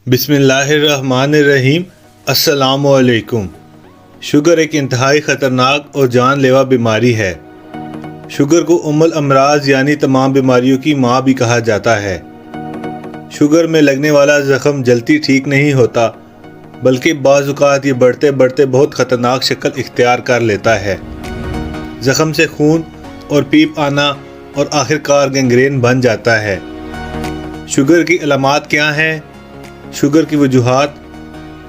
बिस्मिल्लाहिर्रहमानिर्रहीम। अस्सलामुअलैकुम। शुगर एक इंतहाई ख़तरनाक और जानलेवा बीमारी है। शुगर को उम्मुल अमराज यानी तमाम बीमारियों की माँ भी कहा जाता है। शुगर में लगने वाला ज़ख़म जल्दी ठीक नहीं होता, बल्कि बाज़ औक़ात ये बढ़ते बढ़ते बहुत ख़तरनाक शक्ल इख्तियार कर लेता है। ज़ख़म से खून और पीप आना और आखिरकार गैंग्रीन बन जाता है। शुगर की अलामात क्या हैं, शुगर की वजूहात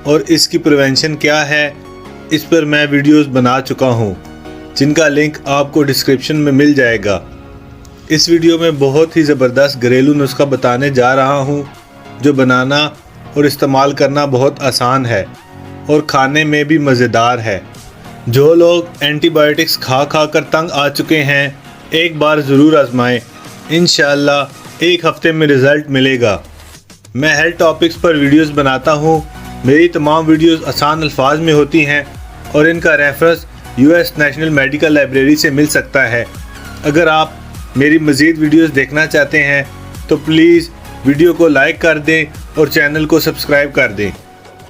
और इसकी प्रिवेंशन क्या है, इस पर मैं वीडियोस बना चुका हूँ, जिनका लिंक आपको डिस्क्रिप्शन में मिल जाएगा। इस वीडियो में बहुत ही ज़बरदस्त घरेलू नुस्खा बताने जा रहा हूँ, जो बनाना और इस्तेमाल करना बहुत आसान है और खाने में भी मज़ेदार है। जो लोग एंटीबायोटिक्स खा खा कर तंग आ चुके हैं, एक बार ज़रूर आजमाएं। इंशाअल्लाह एक हफ़्ते में रिज़ल्ट मिलेगा। मैं हेल्थ टॉपिक्स पर वीडियोस बनाता हूँ। मेरी तमाम वीडियोस आसान अल्फाज में होती हैं और इनका reference US national medical library से मिल सकता है। अगर आप मेरी मज़ीद वीडियोस देखना चाहते हैं तो प्लीज़ वीडियो को लाइक कर दें और चैनल को सब्सक्राइब कर दें।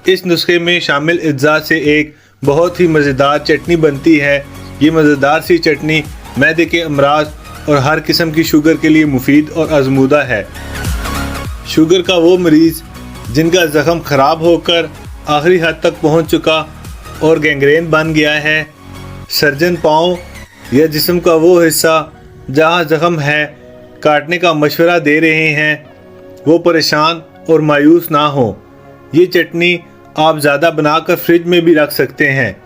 इस नुस्खे में शामिल अज्जा से एक बहुत ही मज़ेदार चटनी बनती है। ये मज़ेदार सी चटनी मैदे के अमराज और हर किस्म की शुगर के लिए मुफीद और आजमूदा है। शुगर का वो मरीज़ जिनका ज़ख़म ख़राब होकर आखिरी हद तक पहुंच चुका और गैंग्रीन बन गया है, सर्जन पाँव या जिस्म का वो हिस्सा जहां ज़ख़म है काटने का मशवरा दे रहे हैं, वो परेशान और मायूस ना हो। ये चटनी आप ज़्यादा बनाकर फ्रिज में भी रख सकते हैं।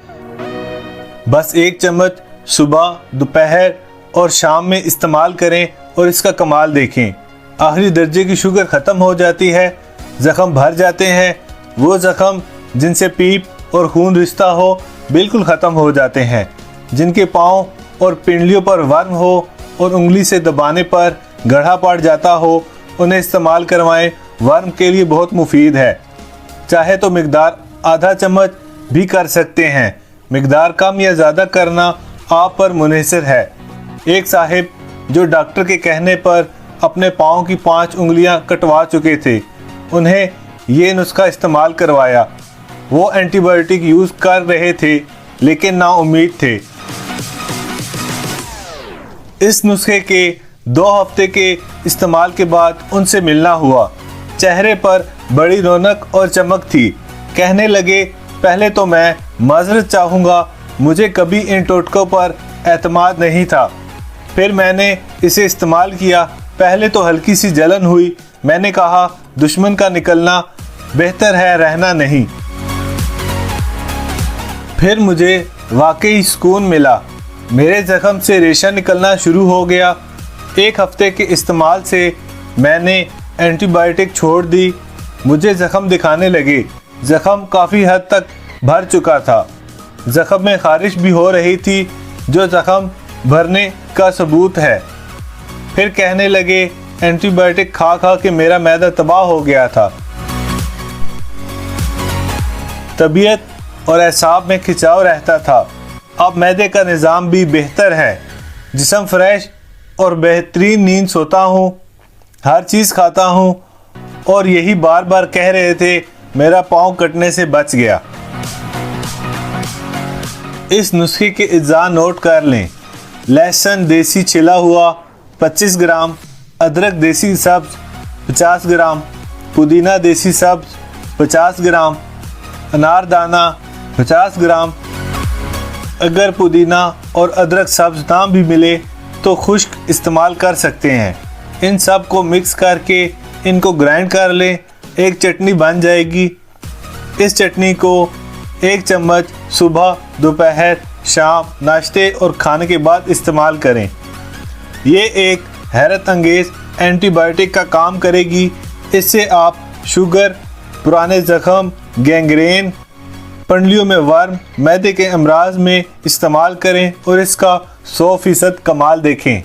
बस 1 चम्मच सुबह, दोपहर और शाम में इस्तेमाल करें और इसका कमाल देखें। आखिरी दर्जे की शुगर ख़त्म हो जाती है, ज़ख़म भर जाते हैं। वो ज़ख़म जिनसे पीप और खून रिश्ता हो बिल्कुल ख़त्म हो जाते हैं। जिनके पाँव और पिंडलियों पर वर्म हो और उंगली से दबाने पर गड्ढा पड़ जाता हो, उन्हें इस्तेमाल करवाएं। वर्म के लिए बहुत मुफीद है। चाहे तो मिकदार आधा चम्मच भी कर सकते हैं। मिकदार कम या ज़्यादा करना आप पर मुनहसर है। एक साहिब जो डॉक्टर के कहने पर अपने पाँव की 5 उंगलियां कटवा चुके थे, उन्हें ये नुस्खा इस्तेमाल करवाया। वो एंटीबायोटिक यूज़ कर रहे थे लेकिन नाउम्मीद थे। इस नुस्खे के 2 हफ्ते के इस्तेमाल के बाद उनसे मिलना हुआ। चेहरे पर बड़ी रौनक और चमक थी। कहने लगे, पहले तो मैं माजरत चाहूँगा, मुझे कभी इन टोटकों पर एतमाद नहीं था। फिर मैंने इसे इस्तेमाल किया। पहले तो हल्की सी जलन हुई। मैंने कहा, दुश्मन का निकलना बेहतर है रहना नहीं। फिर मुझे वाकई सुकून मिला। मेरे ज़ख़म से रेशा निकलना शुरू हो गया। 1 हफ्ते के इस्तेमाल से मैंने एंटीबायोटिक छोड़ दी। मुझे ज़ख़म दिखाने लगे। ज़ख़म काफ़ी हद तक भर चुका था। ज़ख़म में खारिश भी हो रही थी, जो ज़ख़म भरने का सबूत है। फिर कहने लगे, एंटीबायोटिक खा खा के मेरा मैदा तबाह हो गया था। तबीयत और एसाब में खिंचाव रहता था। अब मैदे का निज़ाम भी बेहतर है। जिस्म फ्रेश और बेहतरीन नींद सोता हूँ, हर चीज़ खाता हूँ। और यही बार बार कह रहे थे, मेरा पाँव कटने से बच गया। इस नुस्खे के अज्जा नोट कर लें। लहसुन देसी छिला हुआ 25 ग्राम, अदरक देसी सब्ज़ 50 ग्राम, पुदीना देसी सब्ज़ 50 ग्राम, अनारदाना 50 ग्राम। अगर पुदीना और अदरक सब्ज़ ना भी मिले तो खुश्क इस्तेमाल कर सकते हैं। इन सब को मिक्स करके इनको ग्राइंड कर लें, एक चटनी बन जाएगी। इस चटनी को 1 चम्मच सुबह, दोपहर, शाम, नाश्ते और खाने के बाद इस्तेमाल करें। ये एक हैरत अंगेज़ एंटीबायोटिक का काम करेगी। इससे आप शुगर, पुराने ज़ख़म, गैंग्रीन, पंडलियों में वर्म, मैदे के अमराज में इस्तेमाल करें और इसका 100% कमाल देखें।